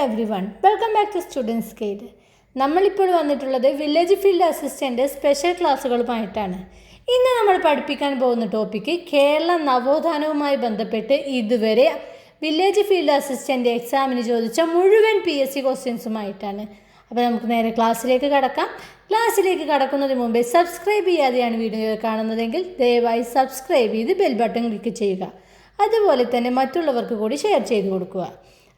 Every one, welcome back to students guide. നമ്മളിപ്പോൾ വന്നിട്ടുള്ളത് village field assistant special ക്ലാസ്സുകളുമായിട്ടാണ്. ഇന്ന് നമ്മൾ പഠിപ്പിക്കാൻ പോകുന്ന ടോപ്പിക്ക് കേരള നവോത്ഥാനവുമായി ബന്ധപ്പെട്ട് ഇതുവരെ വില്ലേജ് ഫീൽഡ് അസിസ്റ്റൻ്റ് എക്സാമിന് ചോദിച്ച മുഴുവൻ PSC ക്വസ്റ്റ്യൻസുമായിട്ടാണ്. അപ്പോൾ നമുക്ക് നേരെ ക്ലാസ്സിലേക്ക് കടക്കാം. ക്ലാസ്സിലേക്ക് കടക്കുന്നതിന് മുമ്പേ സബ്സ്ക്രൈബ് ചെയ്യാതെയാണ് വീഡിയോ കാണുന്നതെങ്കിൽ ദയവായി സബ്സ്ക്രൈബ് ചെയ്ത് ബെൽ ബട്ടൺ ക്ലിക്ക് ചെയ്യുക. അതുപോലെ തന്നെ മറ്റുള്ളവർക്ക് കൂടി ഷെയർ ചെയ്ത് കൊടുക്കുക.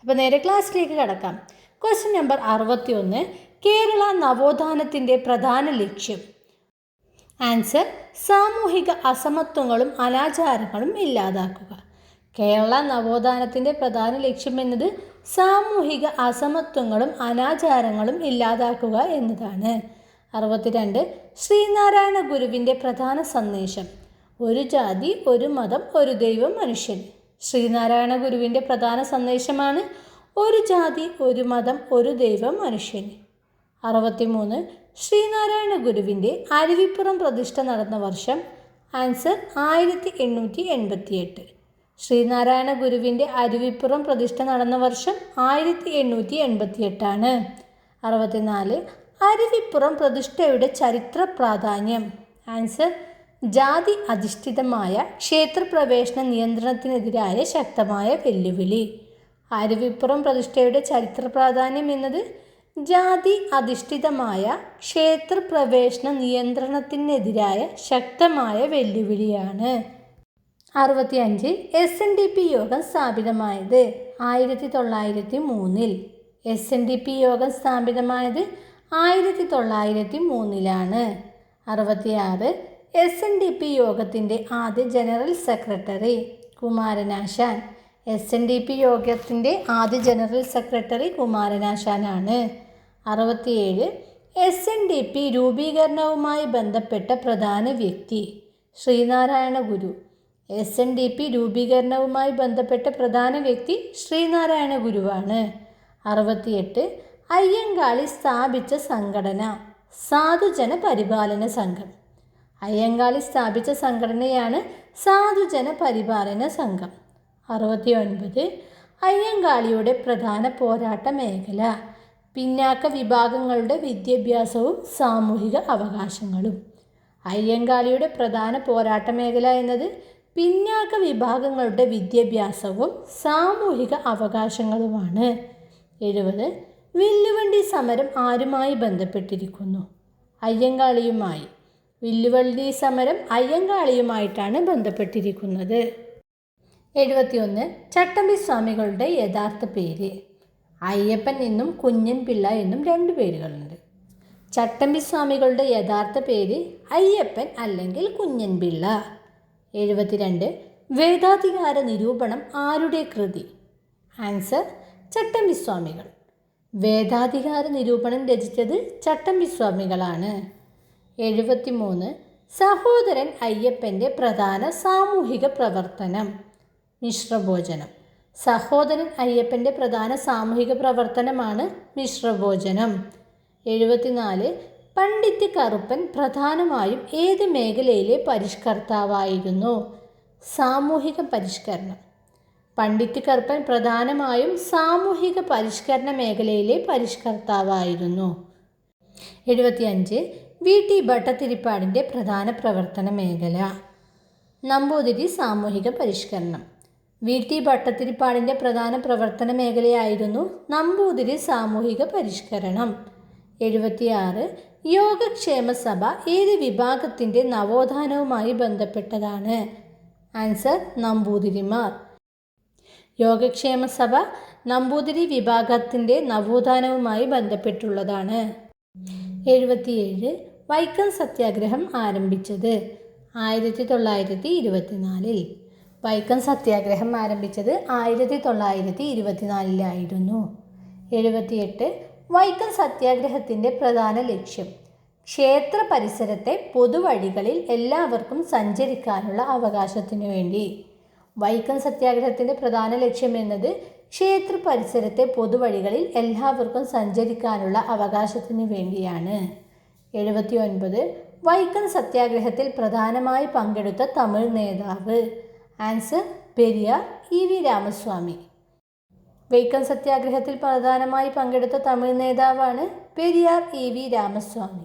അപ്പോൾ നേരെ ക്ലാസ്സിലേക്ക് കടക്കാം. ക്വസ്റ്റ്യൻ നമ്പർ 61, കേരള നവോത്ഥാനത്തിൻ്റെ പ്രധാന ലക്ഷ്യം. ആൻസർ: സാമൂഹിക അസമത്വങ്ങളും അനാചാരങ്ങളും ഇല്ലാതാക്കുക. കേരള നവോത്ഥാനത്തിൻ്റെ പ്രധാന ലക്ഷ്യം എന്നത് സാമൂഹിക അസമത്വങ്ങളും അനാചാരങ്ങളും ഇല്ലാതാക്കുക എന്നതാണ്. 62, ശ്രീനാരായണ ഗുരുവിൻ്റെ പ്രധാന സന്ദേശം. ഒരു ജാതി, ഒരു മതം, ഒരു ദൈവം, മനുഷ്യൻ. ശ്രീനാരായണ ഗുരുവിൻ്റെ പ്രധാന സന്ദേശമാണ് ഒരു ജാതി, ഒരു മതം, ഒരു ദൈവം, മനുഷ്യൻ. 63, ശ്രീനാരായണ ഗുരുവിൻ്റെ അരുവിപ്പുറം പ്രതിഷ്ഠ നടന്ന വർഷം. ആൻസർ: 1888. ശ്രീനാരായണ ഗുരുവിൻ്റെ അരുവിപ്പുറം പ്രതിഷ്ഠ നടന്ന വർഷം 1888 ആണ്. 64, അരുവിപ്പുറം പ്രതിഷ്ഠയുടെ ചരിത്ര പ്രാധാന്യം. ആൻസർ: ജാതി അധിഷ്ഠിതമായ ക്ഷേത്രപ്രവേശന നിയന്ത്രണത്തിനെതിരായ ശക്തമായ വെല്ലുവിളി. അരുവിപ്പുറം പ്രതിഷ്ഠയുടെ ചരിത്ര പ്രാധാന്യം എന്നത് ജാതി അധിഷ്ഠിതമായ ക്ഷേത്രപ്രവേശന നിയന്ത്രണത്തിനെതിരായ ശക്തമായ വെല്ലുവിളിയാണ്. 65, SNDP യോഗം സ്ഥാപിതമായത്. 1903. SNDP യോഗം സ്ഥാപിതമായത് 1903. 66, SNDP യോഗത്തിൻ്റെ ആദ്യ ജനറൽ സെക്രട്ടറി കുമാരനാശാൻ. SNDP യോഗത്തിൻ്റെ ആദ്യ ജനറൽ സെക്രട്ടറി കുമാരനാശാനാണ്. 67, SNDP രൂപീകരണവുമായി ബന്ധപ്പെട്ട പ്രധാന വ്യക്തി. ശ്രീനാരായണ ഗുരു. SNDP രൂപീകരണവുമായി ബന്ധപ്പെട്ട പ്രധാന വ്യക്തി ശ്രീനാരായണ ഗുരുവാണ്. 68, അയ്യങ്കാളി സ്ഥാപിച്ച സംഘടന. സാധുജന പരിപാലന സംഘം. അയ്യങ്കാളി സ്ഥാപിച്ച സംഘടനയാണ് സാധുജന പരിപാലന സംഘം. 69, അയ്യങ്കാളിയുടെ പ്രധാന പോരാട്ട മേഖല. പിന്നാക്ക വിഭാഗങ്ങളുടെ വിദ്യാഭ്യാസവും സാമൂഹിക അവകാശങ്ങളും. അയ്യങ്കാളിയുടെ പ്രധാന പോരാട്ട മേഖല എന്നത് പിന്നാക്ക വിഭാഗങ്ങളുടെ വിദ്യാഭ്യാസവും സാമൂഹിക അവകാശങ്ങളുമാണ്. 70, വില്ലുവണ്ടി സമരം ആരുമായി ബന്ധപ്പെട്ടിരിക്കുന്നു? അയ്യങ്കാളിയുമായി. വില്ലുവണ്ടി സമരം അയ്യങ്കാളിയുമായിട്ടാണ് ബന്ധപ്പെട്ടിരിക്കുന്നത്. 71, ചട്ടമ്പി സ്വാമികളുടെ യഥാർത്ഥ പേര്. അയ്യപ്പൻ എന്നും കുഞ്ഞൻ പിള്ള എന്നും 2 പേരുകളുണ്ട്. ചട്ടമ്പി സ്വാമികളുടെ യഥാർത്ഥ പേര് അയ്യപ്പൻ അല്ലെങ്കിൽ കുഞ്ഞൻ പിള്ള. 72, വേദാധികാര നിരൂപണം ആരുടെ കൃതി? ആൻസർ: ചട്ടമ്പി സ്വാമികൾ. വേദാധികാര നിരൂപണം രചിച്ചത് ചട്ടമ്പി സ്വാമികളാണ്. 73, സഹോദരൻ അയ്യപ്പൻ്റെ പ്രധാന സാമൂഹിക പ്രവർത്തനം. മിശ്രഭോജനം. സഹോദരൻ അയ്യപ്പൻ്റെ പ്രധാന സാമൂഹിക പ്രവർത്തനമാണ് മിശ്രഭോജനം. 74, പണ്ഡിറ്റ് കറുപ്പൻ പ്രധാനമായും ഏത് മേഖലയിലെ പരിഷ്കർത്താവായിരുന്നു? സാമൂഹിക പരിഷ്കരണം. പണ്ഡിറ്റ് കറുപ്പൻ പ്രധാനമായും സാമൂഹിക പരിഷ്കരണ മേഖലയിലെ പരിഷ്കർത്താവായിരുന്നു. 75, VT ഭട്ടതിരിപ്പാടിൻ്റെ പ്രധാന പ്രവർത്തന മേഖല. നമ്പൂതിരി സാമൂഹിക പരിഷ്കരണം. VT ഭട്ടതിരിപ്പാടിൻ്റെ പ്രധാന പ്രവർത്തന മേഖലയായിരുന്നു നമ്പൂതിരി സാമൂഹിക പരിഷ്കരണം. 76, യോഗക്ഷേമ സഭ ഏത് വിഭാഗത്തിൻ്റെ നവോത്ഥാനവുമായി ബന്ധപ്പെട്ടതാണ്? ആൻസർ: നമ്പൂതിരിമാർ. യോഗക്ഷേമ സഭ നമ്പൂതിരി വിഭാഗത്തിൻ്റെ നവോത്ഥാനവുമായി ബന്ധപ്പെട്ടുള്ളതാണ്. 77, വൈക്കം സത്യാഗ്രഹം ആരംഭിച്ചത്. 1924. വൈക്കം സത്യാഗ്രഹം ആരംഭിച്ചത് 1924 78, വൈക്കം സത്യാഗ്രഹത്തിൻ്റെ പ്രധാന ലക്ഷ്യം. ക്ഷേത്ര പരിസരത്തെ പൊതുവഴികളിൽ എല്ലാവർക്കും സഞ്ചരിക്കാനുള്ള അവകാശത്തിനു വേണ്ടി. വൈക്കം സത്യാഗ്രഹത്തിൻ്റെ പ്രധാന ലക്ഷ്യം എന്നത് ക്ഷേത്ര പരിസരത്തെ പൊതുവഴികളിൽ എല്ലാവർക്കും സഞ്ചരിക്കാനുള്ള അവകാശത്തിനു വേണ്ടിയാണ്. 79, വൈക്കം സത്യാഗ്രഹത്തിൽ പ്രധാനമായി പങ്കെടുത്ത തമിഴ് നേതാവ്. Answer: Periyar, EV Ramaswamy. വൈക്കം സത്യാഗ്രഹത്തിൽ പ്രധാനമായി പങ്കെടുത്ത തമിഴ് നേതാവാണ് പെരിയാർ EV രാമസ്വാമി.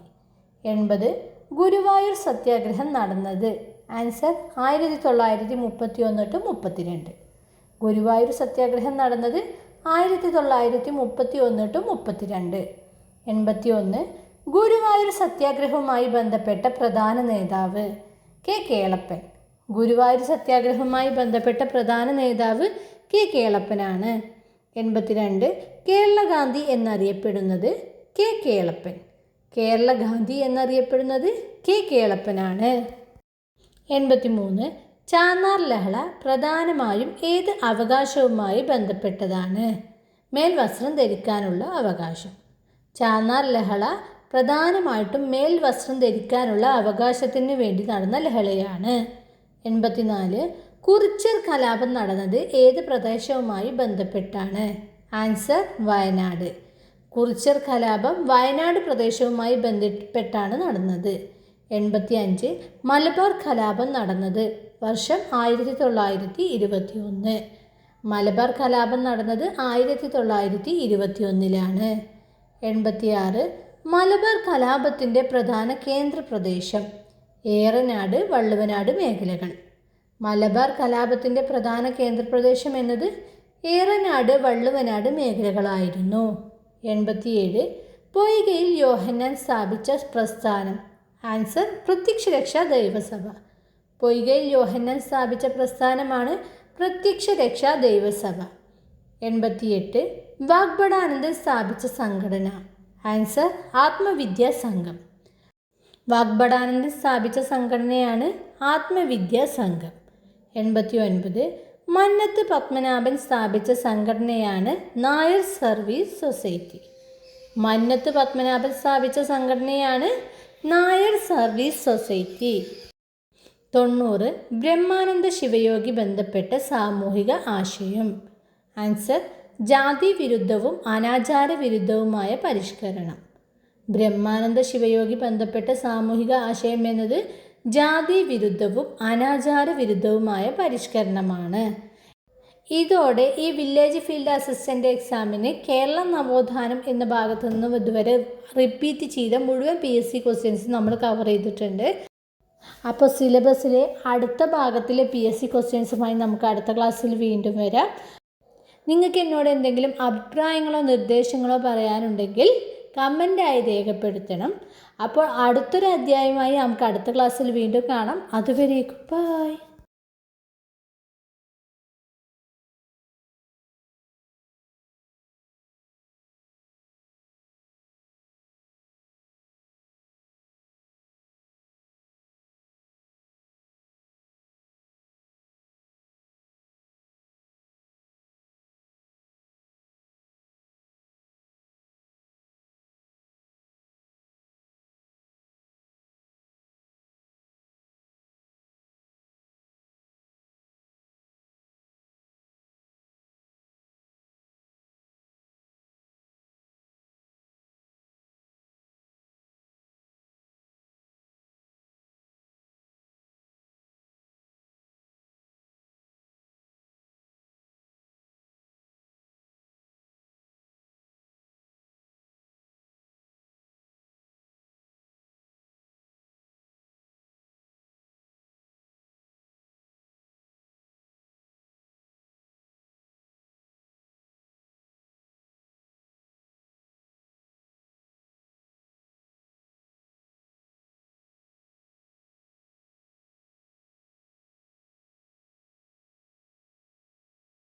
80. ഗുരുവായൂർ സത്യാഗ്രഹം നടന്നത്. ആൻസർ 1931-32. ഗുരുവായൂർ സത്യാഗ്രഹം നടന്നത് 1931-32. 81. ഗുരുവായൂർ സത്യാഗ്രഹവുമായി ബന്ധപ്പെട്ട പ്രധാന നേതാവ്. കെ കേളപ്പൻ. ഗുരുവായൂർ സത്യാഗ്രഹവുമായി ബന്ധപ്പെട്ട പ്രധാന നേതാവ് കെ കേളപ്പനാണ്. 82. കേരള ഗാന്ധി എന്നറിയപ്പെടുന്നത്. കെ കേളപ്പൻ. കേരള ഗാന്ധി എന്നറിയപ്പെടുന്നത് കെ കേളപ്പനാണ്. 83. ചാന്നാർ ലഹള പ്രധാനമായും ഏത് അവകാശവുമായി ബന്ധപ്പെട്ടതാണ്? മേൽവസ്ത്രം ധരിക്കാനുള്ള അവകാശം. ചാന്നാർ ലഹള പ്രധാനമായിട്ടും മേൽവസ്ത്രം ധരിക്കാനുള്ള അവകാശത്തിന് വേണ്ടി നടന്ന ലഹളയാണ്. 84. കുറിച്യർ കലാപം നടന്നത് ഏത് പ്രദേശവുമായി ബന്ധപ്പെട്ടാണ്? ആൻസർ വയനാട്. കുറിച്യർ കലാപം വയനാട് പ്രദേശവുമായി ബന്ധപ്പെട്ടാണ് നടന്നത്. 85. മലബാർ കലാപം നടന്നത്. വർഷം 1921. മലബാർ കലാപം നടന്നത് 1921-ലാണ്. 86. മലബാർ കലാപത്തിൻ്റെ പ്രധാന കേന്ദ്രപ്രദേശം. ഏറനാട്, വള്ളുവനാട് മേഖലകൾ. മലബാർ കലാപത്തിൻ്റെ പ്രധാന കേന്ദ്രപ്രദേശം എന്നത് ഏറനാട്, വള്ളുവനാട് മേഖലകളായിരുന്നു. 87. പൊയ്കയിൽ യോഹന്നാൻ സ്ഥാപിച്ച പ്രസ്ഥാനം. ആൻസർ പ്രത്യക്ഷരക്ഷാ ദൈവസഭ. പൊയ്കയിൽ യോഹന്നാൻ സ്ഥാപിച്ച പ്രസ്ഥാനമാണ് പ്രത്യക്ഷരക്ഷാ ദൈവസഭ. 88. വാഗ്ഭടാനന്ദൻ സ്ഥാപിച്ച സംഘടന. ആൻസർ ആത്മവിദ്യാ സംഘം. വാഗ്ഭടാനന്ദൻ സ്ഥാപിച്ച സംഘടനയാണ് ആത്മവിദ്യാ സംഘം. 89. മന്നത്ത് പത്മനാഭൻ സ്ഥാപിച്ച സംഘടനയാണ് നായർ സർവീസ് സൊസൈറ്റി. മന്നത്ത് പത്മനാഭൻ സ്ഥാപിച്ച സംഘടനയാണ് നായർ സർവീസ് സൊസൈറ്റി. 90. ബ്രഹ്മാനന്ദ ശിവയോഗി ബന്ധപ്പെട്ട സാമൂഹിക ആശയം. ആൻസർ ജാതി വിരുദ്ധവും അനാചാര വിരുദ്ധവുമായ പരിഷ്കരണം. ബ്രഹ്മാനന്ദ ശിവയോഗി ബന്ധപ്പെട്ട സാമൂഹിക ആശയം എന്നത് ജാതി വിരുദ്ധവും അനാചാര വിരുദ്ധവുമായ പരിഷ്കരണമാണ്. ഇതോടെ ഈ വില്ലേജ് ഫീൽഡ് അസിസ്റ്റൻ്റ് എക്സാമിന് കേരള നവോത്ഥാനം എന്ന ഭാഗത്തു നിന്ന് ഇതുവരെ റിപ്പീറ്റ് ചെയ്ത മുഴുവൻ PSC ക്വസ്റ്റ്യൻസ് നമ്മൾ കവർ ചെയ്തിട്ടുണ്ട്. അപ്പോൾ സിലബസിലെ അടുത്ത ഭാഗത്തിലെ PSC ക്വസ്റ്റ്യൻസുമായി നമുക്ക് അടുത്ത ക്ലാസ്സിൽ വീണ്ടും വരാം. നിങ്ങൾക്ക് എന്നോട് എന്തെങ്കിലും അഭിപ്രായങ്ങളോ നിർദ്ദേശങ്ങളോ പറയാനുണ്ടെങ്കിൽ കമൻ്റായി രേഖപ്പെടുത്തണം. അപ്പോൾ അടുത്തൊരു അധ്യായമായി നമുക്ക് അടുത്ത ക്ലാസ്സിൽ വീണ്ടും കാണാം. അതുവരേക്കും ബൈ.